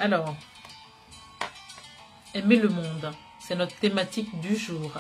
Alors, aimer le monde, c'est notre thématique du jour.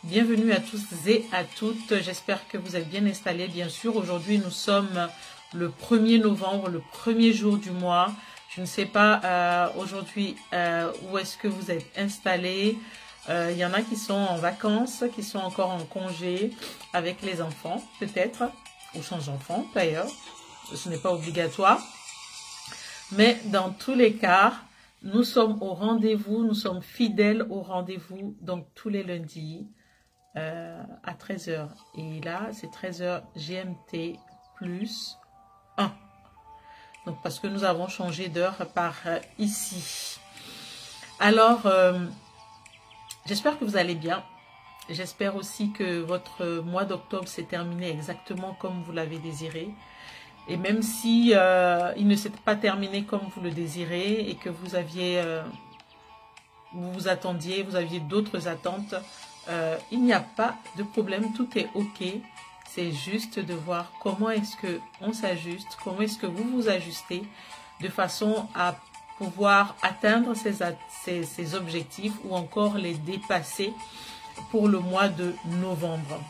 Bienvenue à tous et à toutes, j'espère que vous êtes bien installés. Bien sûr, aujourd'hui nous sommes le 1er novembre, le premier jour du mois. Je ne sais pas aujourd'hui où est-ce que vous êtes installés. Il y en a qui sont en vacances, qui sont encore en congé avec les enfants, peut-être, ou sans enfants d'ailleurs. Ce n'est pas obligatoire. Mais dans tous les cas, nous sommes au rendez-vous, nous sommes fidèles au rendez-vous, donc tous les lundis à 13 h. Et là, c'est 13 h GMT plus 1. Donc, parce que nous avons changé d'heure par ici. Alors, j'espère que vous allez bien. J'espère aussi que votre mois d'octobre s'est terminé exactement comme vous l'avez désiré. Et même si il ne s'est pas terminé comme vous le désirez et que vous aviez, vous vous attendiez, vous aviez d'autres attentes, il n'y a pas de problème, tout est ok. C'est juste de voir comment est-ce que on s'ajuste, comment est-ce que vous vous ajustez de façon à pouvoir atteindre ces objectifs ou encore les dépasser pour le mois de novembre.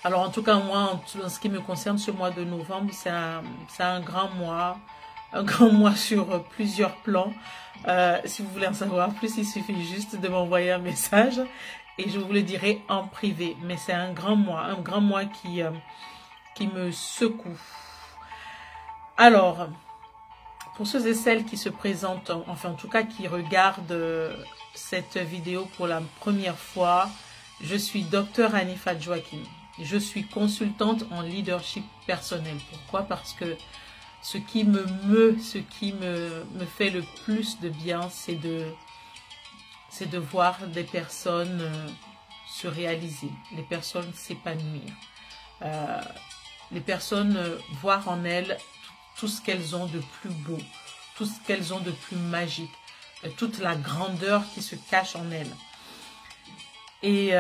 Alors en tout cas, moi, en ce qui me concerne, ce mois de novembre, c'est un grand mois sur plusieurs plans. Si vous voulez en savoir plus, il suffit juste de m'envoyer un message et je vous le dirai en privé. Mais c'est un grand mois qui me secoue. Alors, pour ceux et celles qui se présentent, enfin en tout cas qui regardent cette vidéo pour la première fois, je suis Dr Hanifa Joachim. Je suis consultante en leadership personnel. Pourquoi? Parce que ce qui me fait le plus de bien, c'est de voir des personnes se réaliser, les personnes s'épanouir, les personnes voir en elles tout ce qu'elles ont de plus beau, tout ce qu'elles ont de plus magique, toute la grandeur qui se cache en elles. Et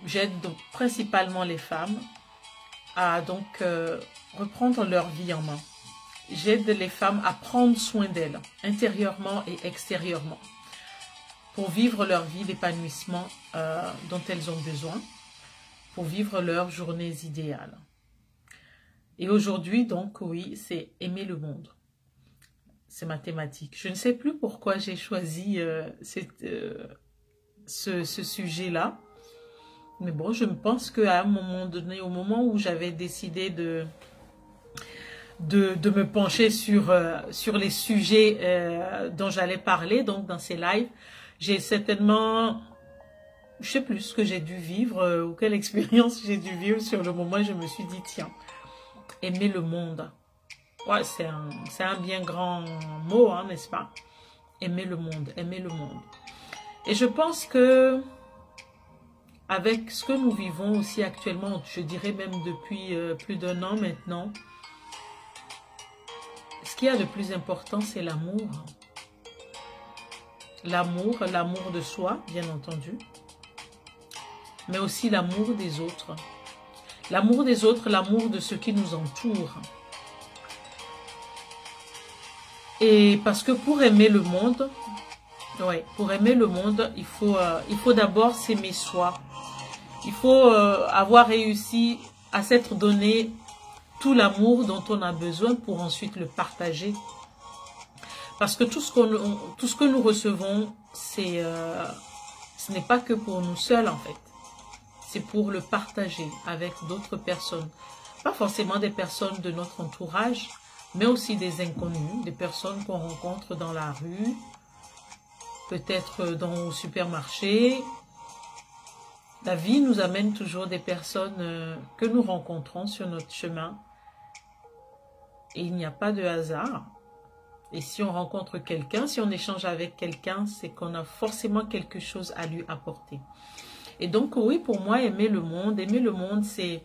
j'aide donc principalement les femmes à donc reprendre leur vie en main. J'aide les femmes à prendre soin d'elles, intérieurement et extérieurement, pour vivre leur vie d'épanouissement dont elles ont besoin, pour vivre leurs journées idéales. Et aujourd'hui, donc, oui, c'est aimer le monde. C'est ma thématique. Je ne sais plus pourquoi j'ai choisi ce sujet-là. Mais bon, je pense qu'à un moment donné, au moment où j'avais décidé de me pencher sur les sujets dont j'allais parler, donc dans ces lives, j'ai certainement, je sais plus ce que j'ai dû vivre ou quelle expérience j'ai dû vivre sur le moment. Je me suis dit, tiens, aimer le monde. Ouais, c'est un bien grand mot, hein, n'est-ce pas? Aimer le monde, aimer le monde. Et je pense que avec ce que nous vivons aussi actuellement, je dirais même depuis plus d'1 an maintenant, ce qu'il y a de plus important, c'est l'amour. L'amour de soi, bien entendu, mais aussi l'amour des autres. L'amour des autres, l'amour de ceux qui nous entourent. Et parce que pour aimer le monde, ouais, pour aimer le monde, il faut d'abord s'aimer soi. Il faut avoir réussi à s'être donné tout l'amour dont on a besoin pour ensuite le partager. Parce que tout ce que nous recevons, ce n'est pas que pour nous seuls en fait. C'est pour le partager avec d'autres personnes. Pas forcément des personnes de notre entourage, mais aussi des inconnus, des personnes qu'on rencontre dans la rue, peut-être dans le supermarché. La vie nous amène toujours des personnes que nous rencontrons sur notre chemin. Et il n'y a pas de hasard. Et si on rencontre quelqu'un, si on échange avec quelqu'un, c'est qu'on a forcément quelque chose à lui apporter. Et donc oui, pour moi, aimer le monde, c'est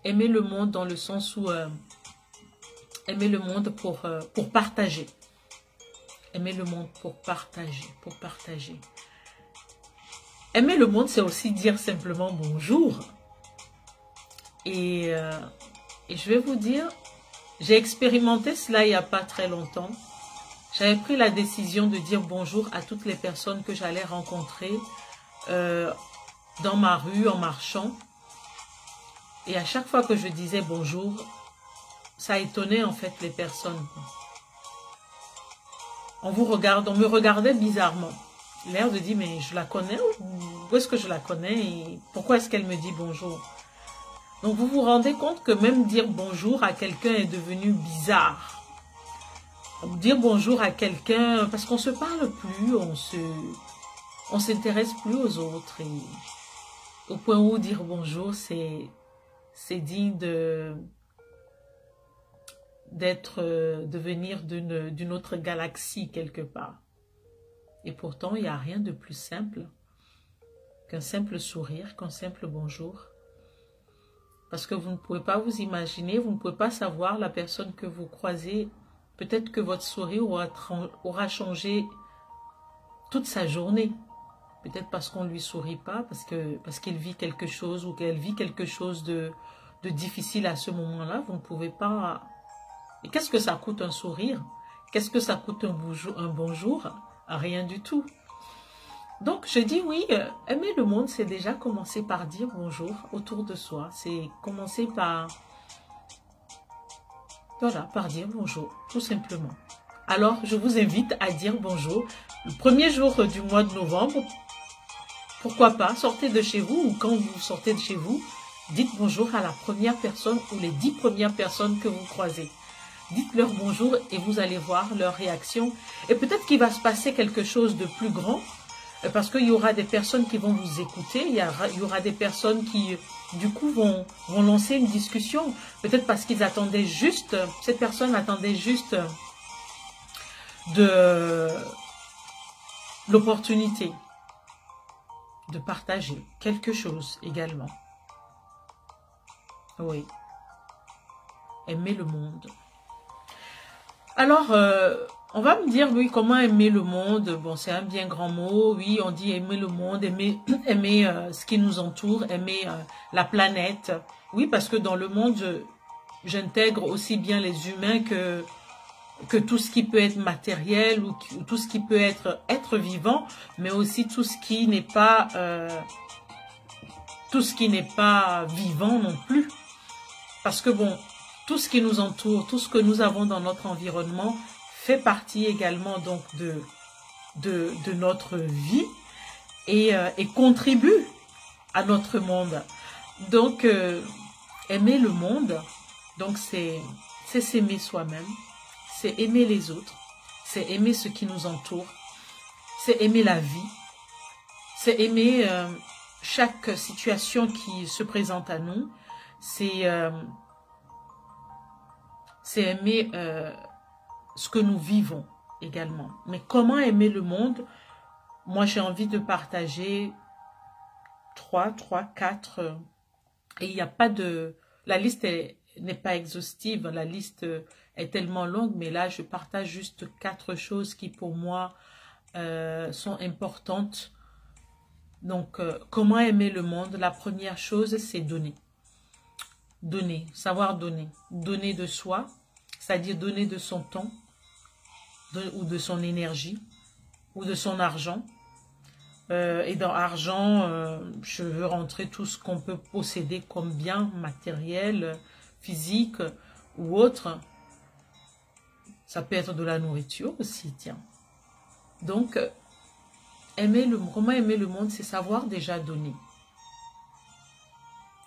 aimer le monde dans le sens où aimer le monde pour partager. Aimer le monde pour partager, Aimer le monde, c'est aussi dire simplement bonjour. Et je vais vous dire, j'ai expérimenté cela il n'y a pas très longtemps. j'avais pris la décision de dire bonjour à toutes les personnes que j'allais rencontrer dans ma rue en marchant. Et à chaque fois que je disais bonjour, ça étonnait en fait les personnes. On me regardait bizarrement. L'air de dire, mais je la connais, où est-ce que je la connais et pourquoi est-ce qu'elle me dit bonjour? Donc vous vous rendez compte que même dire bonjour à quelqu'un est devenu bizarre. Dire bonjour à quelqu'un, parce qu'on se parle plus, on s'intéresse plus aux autres. Et au point où dire bonjour, c'est digne de venir d'une autre galaxie quelque part. Et pourtant, il n'y a rien de plus simple qu'un simple sourire, qu'un simple bonjour. Parce que vous ne pouvez pas vous imaginer, vous ne pouvez pas savoir la personne que vous croisez. Peut-être que votre sourire aura changé toute sa journée. Peut-être parce qu'on ne lui sourit pas, parce qu'il vit quelque chose ou qu'elle vit quelque chose de difficile à ce moment-là. Vous ne pouvez pas... Et qu'est-ce que ça coûte un sourire? Qu'est-ce que ça coûte un bonjour? Rien du tout. Donc, je dis oui, aimer le monde, c'est déjà commencer par dire bonjour autour de soi. C'est commencer par... Voilà, par dire bonjour, tout simplement. Alors, je vous invite à dire bonjour. Le premier jour du mois de novembre, pourquoi pas, sortez de chez vous ou quand vous sortez de chez vous, dites bonjour à la première personne ou les 10 premières personnes que vous croisez. Dites-leur bonjour et vous allez voir leur réaction. Et peut-être qu'il va se passer quelque chose de plus grand, parce qu'il y aura des personnes qui vont vous écouter, il y aura des personnes qui, du coup, vont lancer une discussion. Peut-être parce qu'ils attendaient juste, cette personne attendait juste de l'opportunité de partager quelque chose également. Oui. Aimer le monde. Alors, on va me dire, oui, comment aimer le monde? Bon, c'est un bien grand mot. Oui, on dit aimer le monde, aimer ce qui nous entoure, aimer la planète. Oui, parce que dans le monde, j'intègre aussi bien les humains que tout ce qui peut être matériel ou tout ce qui peut être vivant, mais aussi tout ce qui n'est pas vivant non plus. Parce que bon, tout ce qui nous entoure, tout ce que nous avons dans notre environnement fait partie également donc de notre vie et contribue à notre monde. Donc, aimer le monde, donc c'est s'aimer soi-même, c'est aimer les autres, c'est aimer ce qui nous entoure, c'est aimer la vie, c'est aimer chaque situation qui se présente à nous, c'est aimer ce que nous vivons également. Mais comment aimer le monde? Moi, j'ai envie de partager 4. Et il n'y a pas de... La liste n'est pas exhaustive, la liste est tellement longue, mais là, je partage juste 4 choses qui, pour moi, sont importantes. Donc, comment aimer le monde? La première chose, c'est donner. Donner, savoir donner. Donner de soi, c'est-à-dire donner de son temps, ou de son énergie, ou de son argent. Et dans argent, je veux rentrer tout ce qu'on peut posséder comme bien matériel, physique ou autre. Ça peut être de la nourriture aussi, tiens. Donc, comment aimer le monde, c'est savoir déjà donner.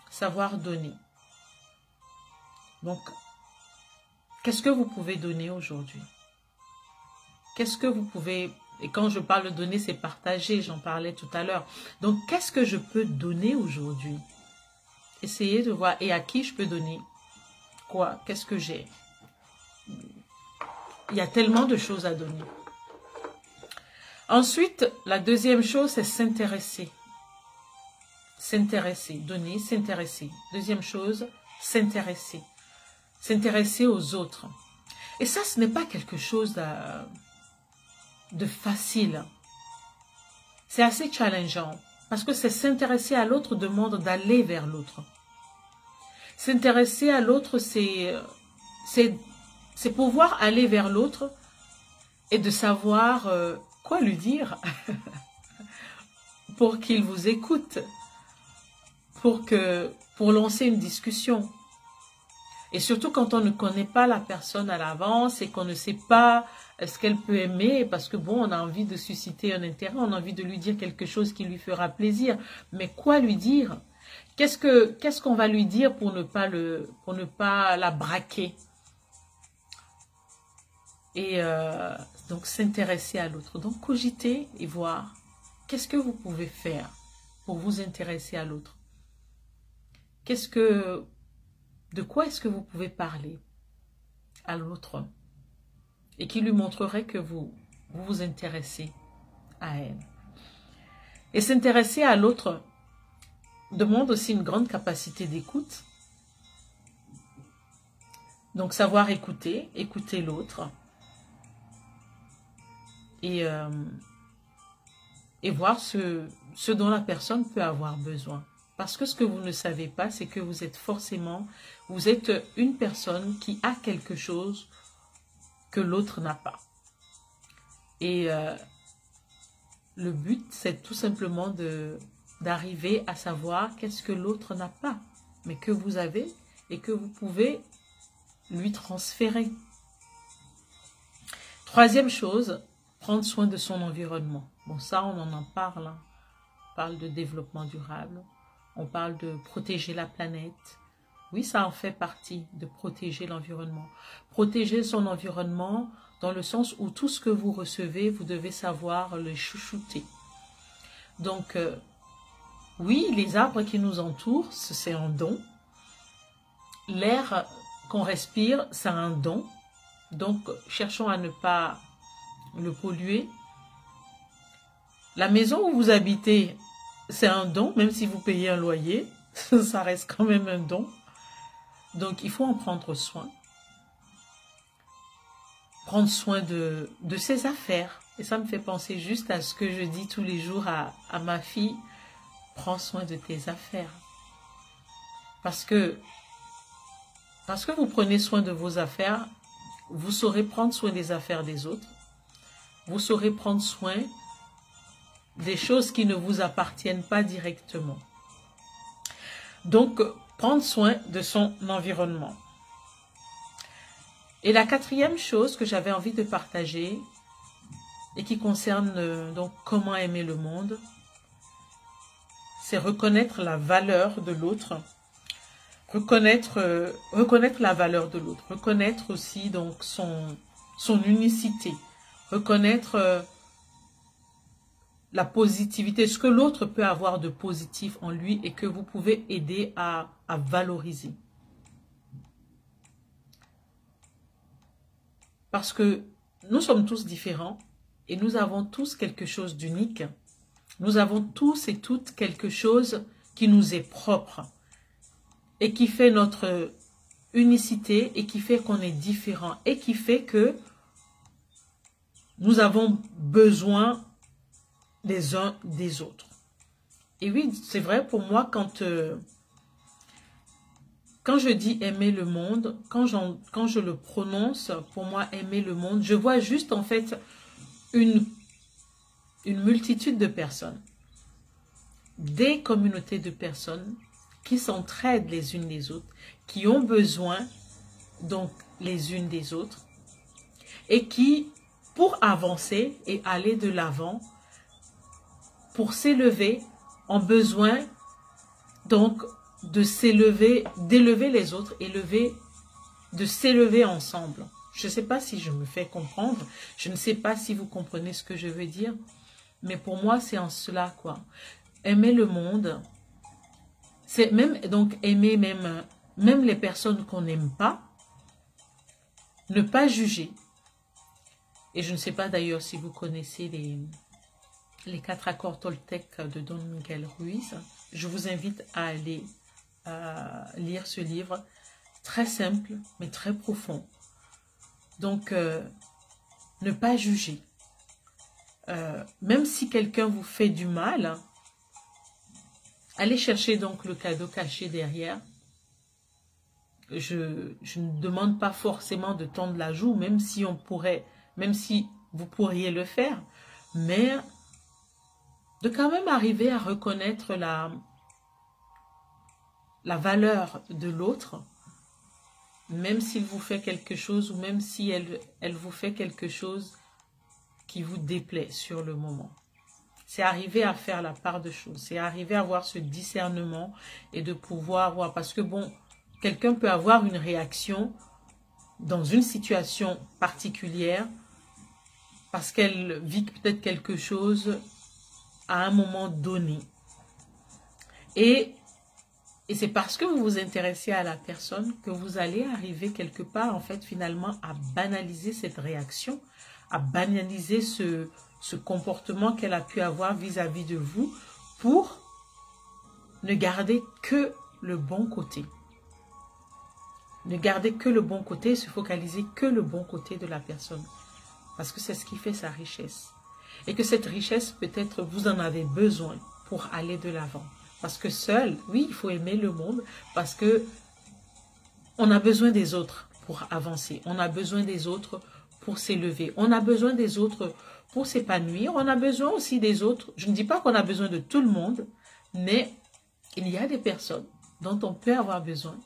Savoir donner. Donc, qu'est-ce que vous pouvez donner aujourd'hui? Qu'est-ce que vous pouvez... Et quand je parle de donner, c'est partager, j'en parlais tout à l'heure. Donc, qu'est-ce que je peux donner aujourd'hui? Essayez de voir, et à qui je peux donner quoi? Qu'est-ce que j'ai? Il y a tellement de choses à donner. Ensuite, la deuxième chose, c'est s'intéresser. S'intéresser, donner, s'intéresser. Deuxième chose, s'intéresser. S'intéresser aux autres. Et ça, ce n'est pas quelque chose de facile. C'est assez challengeant. Parce que c'est s'intéresser à l'autre demande d'aller vers l'autre. S'intéresser à l'autre, c'est pouvoir aller vers l'autre et de savoir quoi lui dire pour qu'il vous écoute, pour lancer une discussion. Et surtout quand on ne connaît pas la personne à l'avance et qu'on ne sait pas ce qu'elle peut aimer, parce que bon, on a envie de susciter un intérêt, on a envie de lui dire quelque chose qui lui fera plaisir. Mais quoi lui dire? Qu'est-ce qu'on va lui dire pour ne pas la braquer? Et donc s'intéresser à l'autre. Donc cogiter et voir qu'est-ce que vous pouvez faire pour vous intéresser à l'autre. De quoi est-ce que vous pouvez parler à l'autre et qui lui montrerait que vous vous intéressez à elle. Et s'intéresser à l'autre demande aussi une grande capacité d'écoute. Donc savoir écouter l'autre et voir ce dont la personne peut avoir besoin. Parce que ce que vous ne savez pas, c'est que vous êtes une personne qui a quelque chose que l'autre n'a pas. Et le but, c'est tout simplement d'arriver à savoir qu'est-ce que l'autre n'a pas, mais que vous avez et que vous pouvez lui transférer. Troisième chose, prendre soin de son environnement. Bon, ça, on en parle. Hein. On parle de développement durable. On parle de protéger la planète. Oui, ça en fait partie, de protéger l'environnement. Protéger son environnement dans le sens où tout ce que vous recevez, vous devez savoir le chouchouter. Donc, oui, les arbres qui nous entourent, c'est un don. L'air qu'on respire, c'est un don. Donc, cherchons à ne pas le polluer. La maison où vous habitez, c'est un don, même si vous payez un loyer, ça reste quand même un don. Donc, il faut en prendre soin. Prendre soin de ses affaires. Et ça me fait penser juste à ce que je dis tous les jours à ma fille. Prends soin de tes affaires. Parce que vous prenez soin de vos affaires, vous saurez prendre soin des affaires des autres. Vous saurez prendre soin des choses qui ne vous appartiennent pas directement. Donc, prendre soin de son environnement. Et la quatrième chose que j'avais envie de partager et qui concerne donc comment aimer le monde, c'est reconnaître la valeur de l'autre, reconnaître la valeur de l'autre, reconnaître aussi donc son unicité, reconnaître la positivité, ce que l'autre peut avoir de positif en lui et que vous pouvez aider à valoriser. Parce que nous sommes tous différents et nous avons tous quelque chose d'unique. Nous avons tous et toutes quelque chose qui nous est propre et qui fait notre unicité et qui fait qu'on est différent et qui fait que nous avons besoin les uns des autres. Et oui, c'est vrai pour moi quand je dis aimer le monde, quand je le prononce, pour moi aimer le monde, je vois juste en fait une multitude de personnes, des communautés de personnes qui s'entraident les unes les autres, qui ont besoin donc les unes des autres et qui, pour avancer et aller de l'avant, pour s'élever, ont besoin donc de s'élever, d'élever les autres, de s'élever ensemble. Je ne sais pas si je me fais comprendre, je ne sais pas si vous comprenez ce que je veux dire, mais pour moi c'est en cela quoi. Aimer le monde, c'est même donc aimer même les personnes qu'on n'aime pas, ne pas juger. Et je ne sais pas d'ailleurs si vous connaissez les 4 accords Toltec de Don Miguel Ruiz. Je vous invite à aller lire ce livre, très simple mais très profond. Donc, ne pas juger. Même si quelqu'un vous fait du mal, allez chercher donc le cadeau caché derrière. Je ne demande pas forcément de tendre la joue, même si vous pourriez le faire, mais de quand même arriver à reconnaître la valeur de l'autre, même s'il vous fait quelque chose ou même si elle vous fait quelque chose qui vous déplaît sur le moment. C'est arriver à faire la part de choses, c'est arriver à avoir ce discernement et de pouvoir voir, parce que bon, quelqu'un peut avoir une réaction dans une situation particulière parce qu'elle vit peut-être quelque chose à un moment donné. Et c'est parce que vous vous intéressez à la personne que vous allez arriver quelque part, en fait, finalement, à banaliser cette réaction, à banaliser ce comportement qu'elle a pu avoir vis-à-vis de vous pour ne garder que le bon côté. Ne garder que le bon côté et se focaliser que le bon côté de la personne. Parce que c'est ce qui fait sa richesse. Et que cette richesse, peut-être, vous en avez besoin pour aller de l'avant. Parce que seul, oui, il faut aimer le monde parce que on a besoin des autres pour avancer. On a besoin des autres pour s'élever. On a besoin des autres pour s'épanouir. On a besoin aussi des autres. Je ne dis pas qu'on a besoin de tout le monde, mais il y a des personnes dont on peut avoir besoin,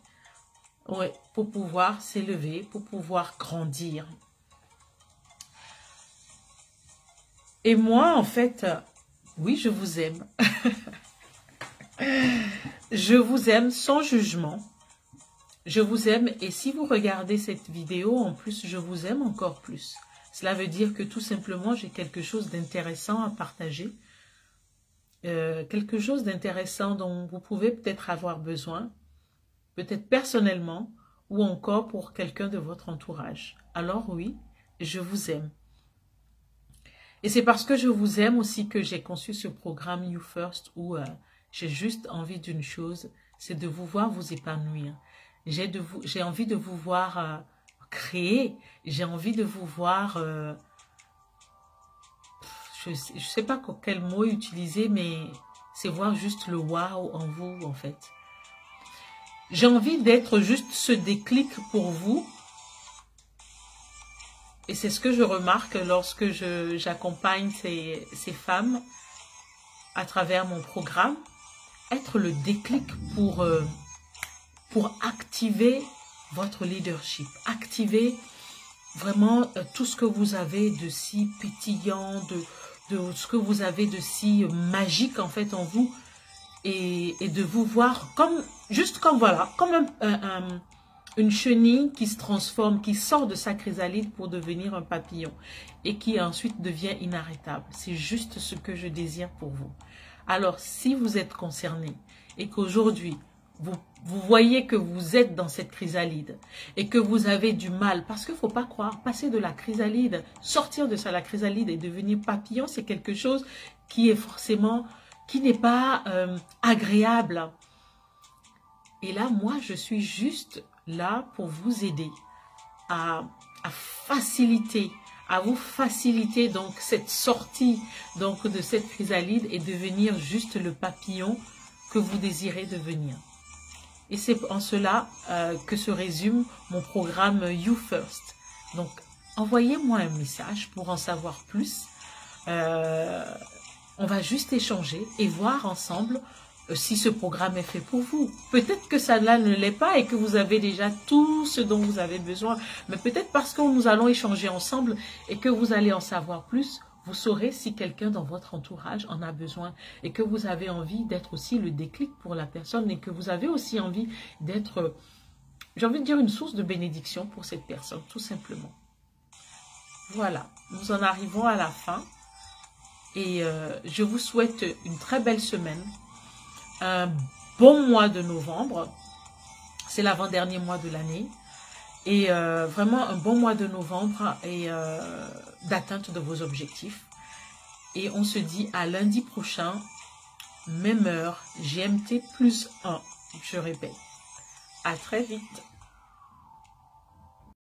ouais, pour pouvoir s'élever, pour pouvoir grandir. Et moi, en fait, oui, je vous aime. Je vous aime sans jugement. Je vous aime et si vous regardez cette vidéo, en plus, je vous aime encore plus. Cela veut dire que tout simplement, j'ai quelque chose d'intéressant à partager. Quelque chose d'intéressant dont vous pouvez peut-être avoir besoin, peut-être personnellement, ou encore pour quelqu'un de votre entourage. Alors oui, je vous aime. Et c'est parce que je vous aime aussi que j'ai conçu ce programme You First où j'ai juste envie d'une chose, c'est de vous voir vous épanouir. J'ai envie de vous voir créer, j'ai envie de vous voir, je sais pas quel mot utiliser, mais c'est voir juste le wow en vous en fait. J'ai envie d'être juste ce déclic pour vous. Et c'est ce que je remarque lorsque j'accompagne ces femmes à travers mon programme. Être le déclic pour activer votre leadership. Activer vraiment tout ce que vous avez de si pétillant, de ce que vous avez de si magique en fait en vous. Et de vous voir comme, juste comme voilà, comme une chenille qui se transforme, qui sort de sa chrysalide pour devenir un papillon et qui ensuite devient inarrêtable. C'est juste ce que je désire pour vous. Alors, si vous êtes concerné et qu'aujourd'hui, vous voyez que vous êtes dans cette chrysalide et que vous avez du mal, parce qu'il ne faut pas croire, passer de la chrysalide, sortir de ça, la chrysalide et devenir papillon, c'est quelque chose qui est forcément, qui n'est pas agréable. Et là, moi, je suis juste là pour vous aider à faciliter, à vous faciliter donc cette sortie donc de cette chrysalide et devenir juste le papillon que vous désirez devenir. Et c'est en cela que se résume mon programme You First. Donc, envoyez-moi un message pour en savoir plus. On va juste échanger et voir ensemble si ce programme est fait pour vous. Peut-être que ça là ne l'est pas et que vous avez déjà tout ce dont vous avez besoin. Mais peut-être parce que nous allons échanger ensemble et que vous allez en savoir plus, vous saurez si quelqu'un dans votre entourage en a besoin et que vous avez envie d'être aussi le déclic pour la personne et que vous avez aussi envie d'être, j'ai envie de dire, une source de bénédiction pour cette personne, tout simplement. Voilà, nous en arrivons à la fin et je vous souhaite une très belle semaine. Un bon mois de novembre, c'est l'avant-dernier mois de l'année, et vraiment un bon mois de novembre et d'atteinte de vos objectifs. Et on se dit à lundi prochain, même heure, GMT +1, je répète. À très vite.